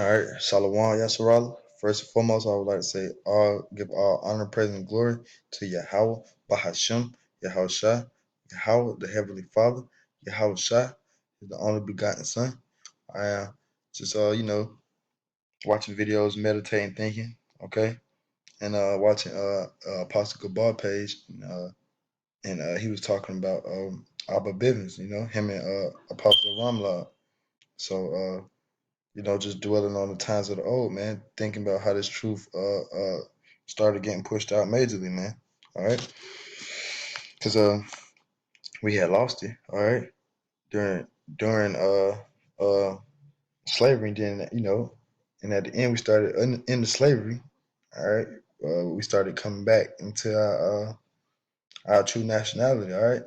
All right, Shalom, Yasharala. First and foremost, I would like to say give all honor, praise, and glory to Yahweh, Bahashem, Yahweh Shah, Yahweh, the Heavenly Father, Yahweh Shah, is the only begotten Son. I am just watching videos, meditating, thinking, okay, and watching Apostle Gabar page, and he was talking about Abba Bivens, him and Apostle Ramlad. So just dwelling on the times of the old, man, thinking about how this truth started getting pushed out majorly, man. All right, because we had lost it, all right, during slavery. Then and at the end we started into slavery. All right, we started coming back into our true nationality. All right,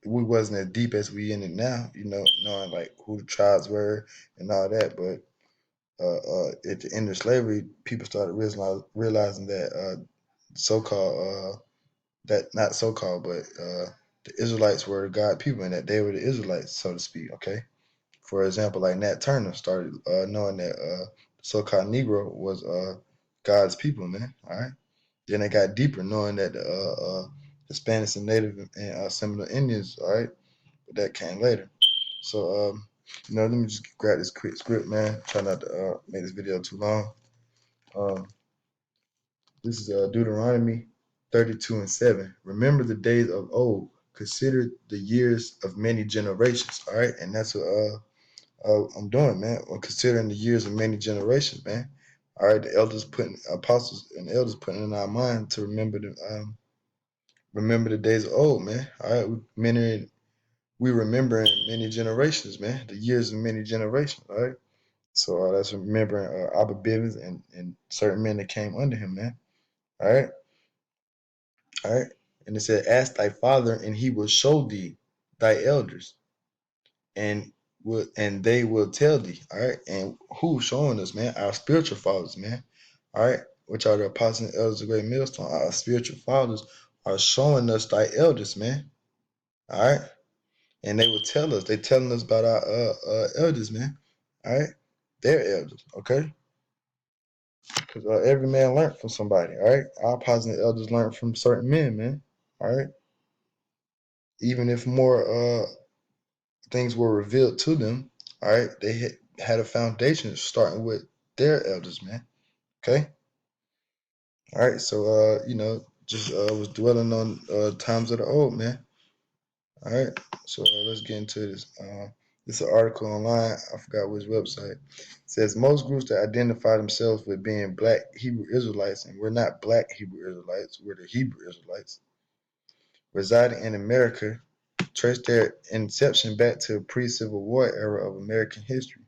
we wasn't as deep as we in it now, knowing like who the tribes were and all that, but at the end of slavery, people started realizing that so-called that not so-called, but the Israelites were God people, and that they were the Israelites, so to speak. Okay, for example, like Nat Turner started knowing that the so-called Negro was God's people, man. All right, then they got deeper, knowing that Hispanics and Native and Seminole Indians, all right, but that came later. So let me just grab this quick script, man. Try not to make this video too long. Um, this is Deuteronomy 32:7. Remember the days of old. Consider the years of many generations. All right, and that's what I'm doing, man. I'm considering the years of many generations, man. All right, the elders putting apostles and elders putting in our mind to remember the days of old, man. All right, we remember in many generations, man. The years of many generations. All right. So that's remembering Abba Bivens and certain men that came under him, man. All right. All right. And it said, ask thy father, and he will show thee thy elders, and they will tell thee. All right. And who's showing us, man? Our spiritual fathers, man. All right. Which are the apostles and elders of great millstone. Our spiritual fathers are showing us thy elders, man. All right. And they will tell us. They telling us about our elders, man. All right. Their elders. Okay. Because every man learned from somebody, all right? Our apostles and elders learned from certain men, man, all right? Even if more things were revealed to them, all right, they had a foundation starting with their elders, man, okay? All right, so, just was dwelling on times of the old, man, all right? So let's get into this. This is an article online. I forgot which website. It says most groups that identify themselves with being black Hebrew Israelites, and we're not black Hebrew Israelites, we're the Hebrew Israelites, residing in America, trace their inception back to the pre-Civil War era of American history.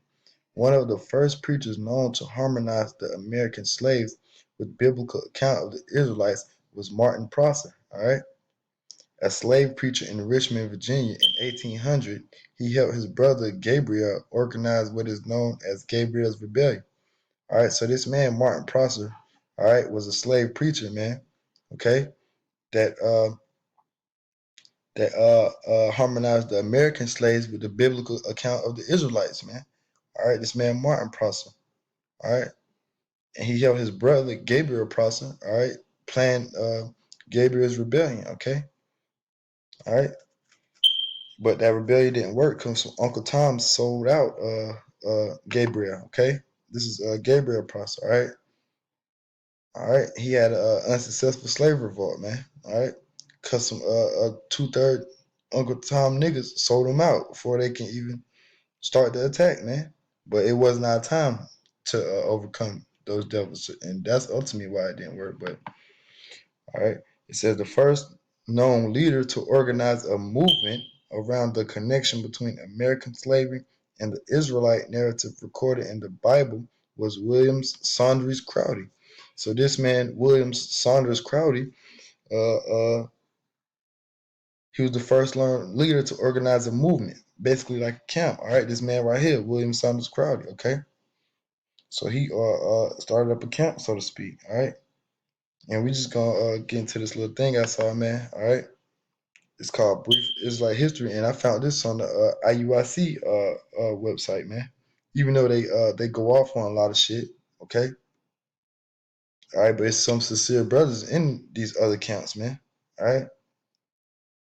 One of the first preachers known to harmonize the American slaves with biblical account of the Israelites was Martin Prosser. All right. A slave preacher in Richmond, Virginia in 1800, he helped his brother Gabriel organize what is known as Gabriel's Rebellion. All right, so this man, Martin Prosser, all right, was a slave preacher, man, okay, that harmonized the American slaves with the biblical account of the Israelites, man. All right, this man, Martin Prosser, all right, and he helped his brother, Gabriel Prosser, all right, plan Gabriel's rebellion, okay, all right. But that rebellion didn't work because Uncle Tom sold out Gabriel. Okay, this is Gabriel Prosser. All right. He had an unsuccessful slave revolt, man. All right, cause some 2/3 Uncle Tom niggas sold him out before they can even start the attack, man. But it wasn't our time to overcome those devils, and that's ultimately why it didn't work. But all right. It says the first known leader to organize a movement around the connection between American slavery and the Israelite narrative recorded in the Bible was Williams Saunders Crowdy. So this man, Williams Saunders Crowdy, uh, uh, he was the first leader to organize a movement, basically like a camp. All right, this man right here, William Saunders Crowdy. Okay, so he started up a camp, so to speak. All right, and we just gonna get into this little thing I saw, man. All right. It's called Brief Israelite History, and I found this on the IUIC website, man. even though they go off on a lot of shit. Okay, all right, but it's some sincere brothers in these other camps, man. All right,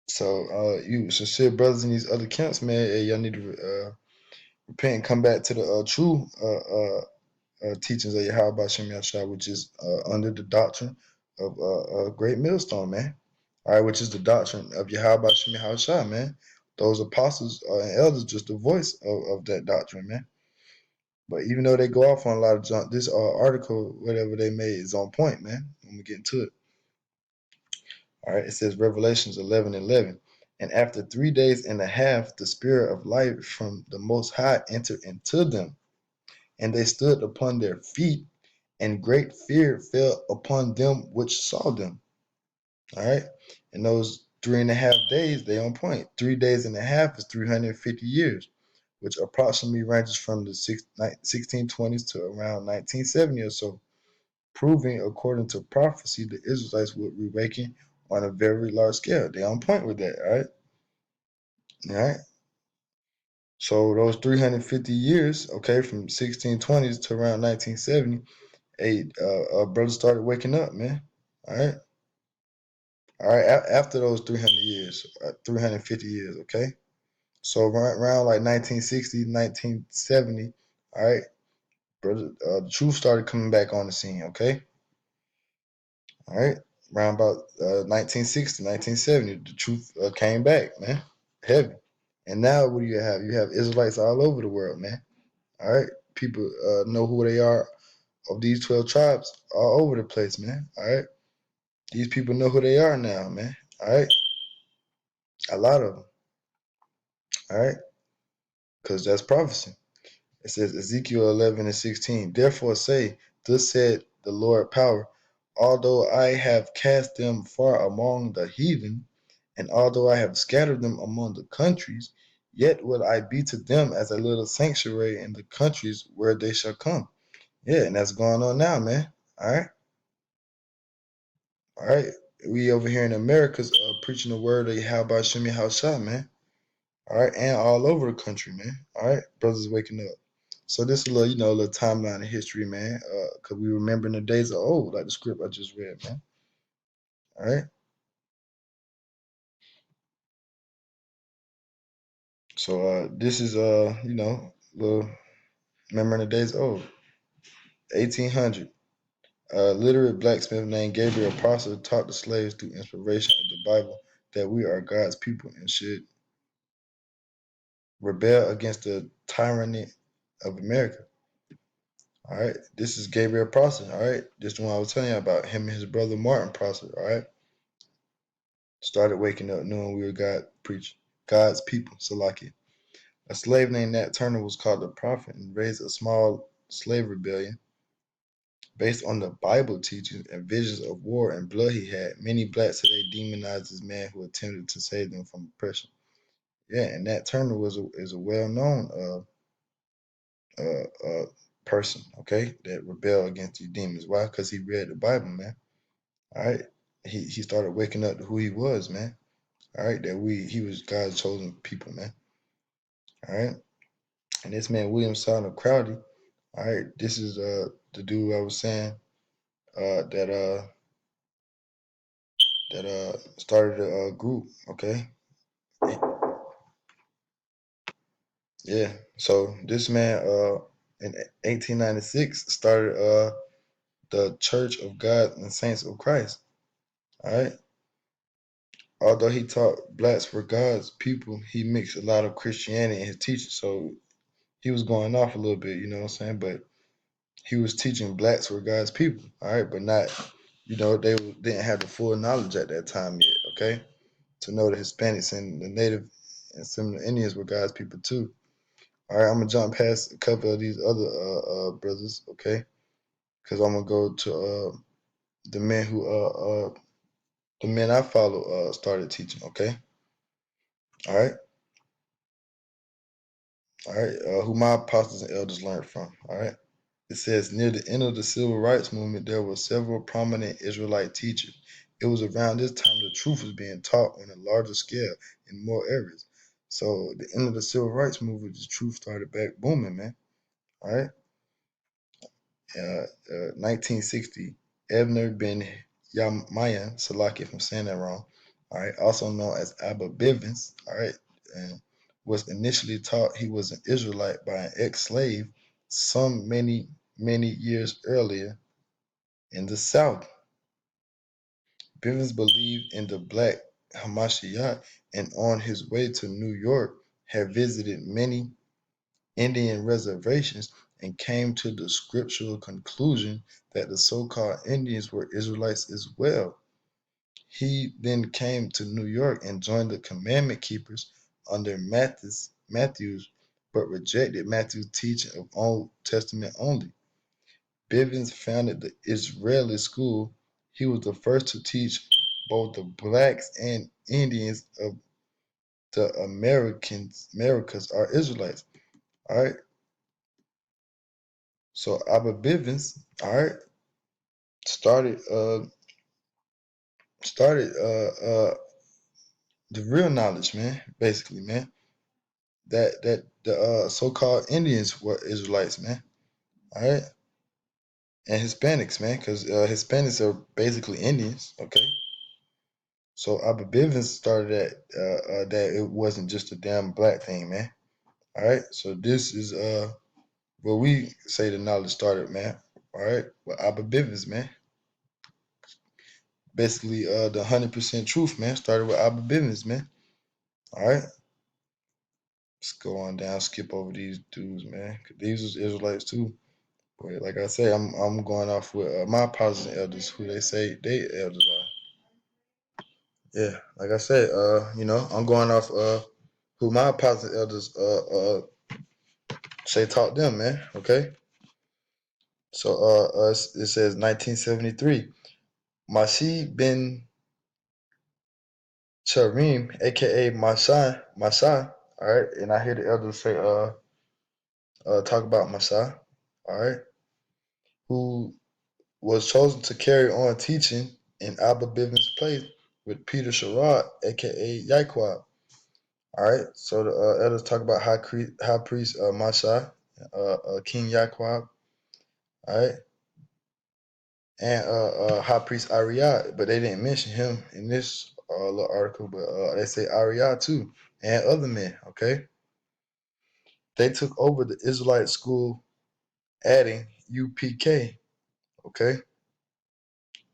so you sincere brothers in these other camps, man. Hey, y'all need to repent and come back to the true teachings of Yahweh Shem Yahshua, which is under the doctrine of a great millstone, man. All right, which is the doctrine of Yahweh Shem Yahshua, man. Those apostles and elders just the voice of that doctrine, man. But even though they go off on a lot of junk, this article, whatever they made, is on point, man. I'm gonna get into it. All right, it says Revelations 11:11, and after 3 days and a half, the spirit of life from the Most High entered into them, and they stood upon their feet, and great fear fell upon them which saw them. All right, and those 3.5 days, they on point. 3 days and a half is 350 years, which approximately ranges from the 1620s to around 1970 or so, proving, according to prophecy, the Israelites would reawaken on a very large scale. They on point with that, all right? All right. So those 350 years, okay, from 1620s to around 1970, a brother started waking up, man. All right. All right. After those 300 years, 350 years, okay. So around like 1960, 1970, all right, brother, the truth started coming back on the scene, okay. All right, around about 1960, 1970, the truth came back, man, heavy. And now what do you have? You have Israelites all over the world, man. All right, people know who they are of these 12 tribes all over the place, man. All right, these people know who they are now, man. All right, a lot of them. All right, because that's prophecy. It says Ezekiel 11:16. Therefore say, thus said the Lord power, although I have cast them far among the heathen, and although I have scattered them among the countries, yet will I be to them as a little sanctuary in the countries where they shall come. Yeah, and that's going on now, man. All right. All right. We over here in America's preaching the word of Yahweh Shem Yahshua, man. All right, and all over the country, man. All right, brothers waking up. So this is a little, a little timeline of history, man. Cause we remember in the days of old, like the script I just read, man. All right. So this is little remember in the days of old, 1800. A literate blacksmith named Gabriel Prosser taught the slaves through inspiration of the Bible that we are God's people and should rebel against the tyranny of America. All right, this is Gabriel Prosser. All right, this is the one I was telling you about. Him and his brother Martin Prosser. All right, started waking up knowing we were God's people. Salaki. A slave named Nat Turner was called the prophet and raised a small slave rebellion based on the Bible teachings and visions of war and blood he had. Many blacks today demonize this man who attempted to save them from oppression. Yeah, and Nat Turner is a well known person. Okay, that rebelled against these demons. Why? Because he read the Bible, man. All right. He started waking up to who he was, man. All right, he was God's chosen people, man. All right. And this man William Sawyer Crowdy, all right, this is the dude I was saying that started a group, okay? Yeah. So this man in 1896 started the Church of God and Saints of Christ. All right. Although he taught blacks were God's people, he mixed a lot of Christianity in his teaching. So he was going off a little bit, you know what I'm saying? But he was teaching blacks were God's people, all right, but not, they didn't have the full knowledge at that time yet, okay, to know the Hispanics and the Native and some of the Indians were God's people too. All right, I'm gonna jump past a couple of these other brothers, okay, because I'm gonna go to the men who the men I follow started teaching, okay, all right. All right, who my apostles and elders learned from. All right. It says near the end of the civil rights movement, there were several prominent Israelite teachers. It was around this time the truth was being taught on a larger scale in more areas. So the end of the civil rights movement, the truth started back booming, man. All right. 1960, Ebner ben Yamayan, Salaki, if I'm saying that wrong, all right, also known as Abba Bivens, all right, and was initially taught he was an Israelite by an ex-slave some many years earlier in the South. Bivens believed in the Black Hamashiach and on his way to New York had visited many Indian reservations and came to the scriptural conclusion that the so-called Indians were Israelites as well. He then came to New York and joined the Commandment Keepers under Matthews, but rejected Matthew's teaching of Old Testament only. Bivens founded the Israeli School. He was the first to teach both the blacks and Indians of the Americas are Israelites. All right. So Abba Bivens, all right, started started the real knowledge, man. Basically, man, that the so-called Indians were Israelites, man. All right, and Hispanics, man, because Hispanics are basically Indians. Okay, so Abba Bivens started that it wasn't just a damn black thing, man. All right, so this is where we say the knowledge started, man. All right, with Abba Bivens, man. Basically, the 100% truth, man, started with Abba Bivens, man. All right, let's go on down, skip over these dudes, man. 'Cause these was Israelites too. But like I say, I'm going off with my apostles and elders, who they say they elders are. Yeah, like I said, I'm going off who my apostles and elders say taught them, man. Okay, so it says 1973, Masih bin Charim, aka Masha. All right, and I hear the elders say talk about Masha. All right, who was chosen to carry on teaching in Abba Bivens' place with Peter Sherrod, aka Yaquab. All right, so the elders talk about high priest Masha, King Yaquab, all right, and high priest Ariad, but they didn't mention him in this little article, but they say Ariad too, and other men. Okay, they took over the Israelite school, adding UPK. Okay,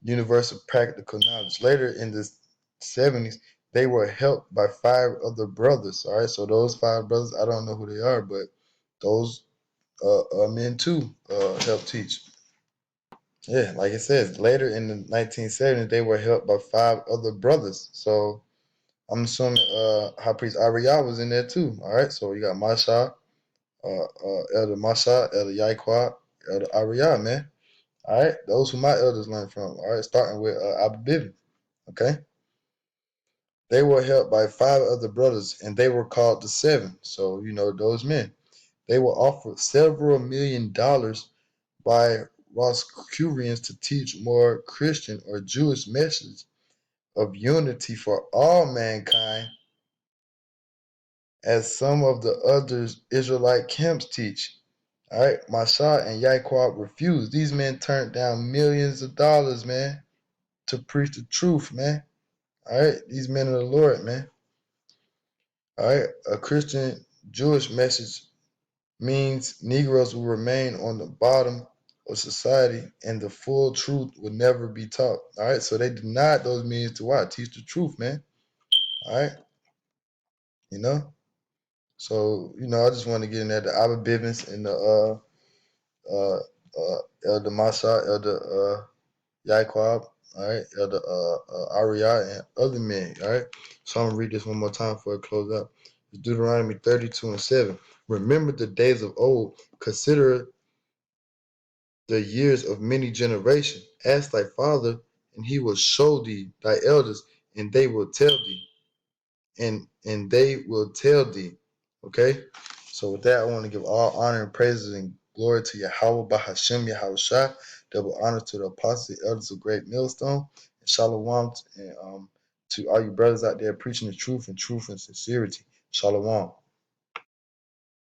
universal practical knowledge. Later in the 70s, they were helped by five other brothers. All right, so those five brothers, I don't know who they are, but those men too helped teach. Yeah, like it says, later in the 1970s, they were helped by five other brothers. So I'm assuming High Priest Ariah was in there too. All right, so you got Masha, Elder Masha, Elder Yaquab, Elder Ariah, man. All right, those who my elders learned from. All right, starting with Abba Bivin. Okay. They were helped by five other brothers, and they were called the Seven. So, those men. They were offered several $1 million by Rosicrucians to teach more Christian or Jewish message of unity for all mankind, as some of the other Israelite camps teach. All right, Masha and Yaquab refused. These men turned down millions of dollars, man, to preach the truth, man. All right, these men of the Lord, man. All right, a Christian Jewish message means Negroes will remain on the bottom of society and the full truth will never be taught. All right, so they denied those means to what? Teach the truth, man. All right, you know. So I just want to get in there. The Abba Bivens and the Elder Masha, Elder Yaquab, all right, Elder Ariah, and other men. All right. So I'm gonna read this one more time before I close out. It's Deuteronomy 32:7. Remember the days of old. Consider the years of many generations. Ask thy father, and he will show thee thy elders, and they will tell thee, and they will tell thee. Okay? So with that, I want to give all honor and praises and glory to Yahweh Bahashem Yahushua. Double honor to the apostles and elders of Great Millstone. And shalom and to all you brothers out there preaching the truth and sincerity. Shalom.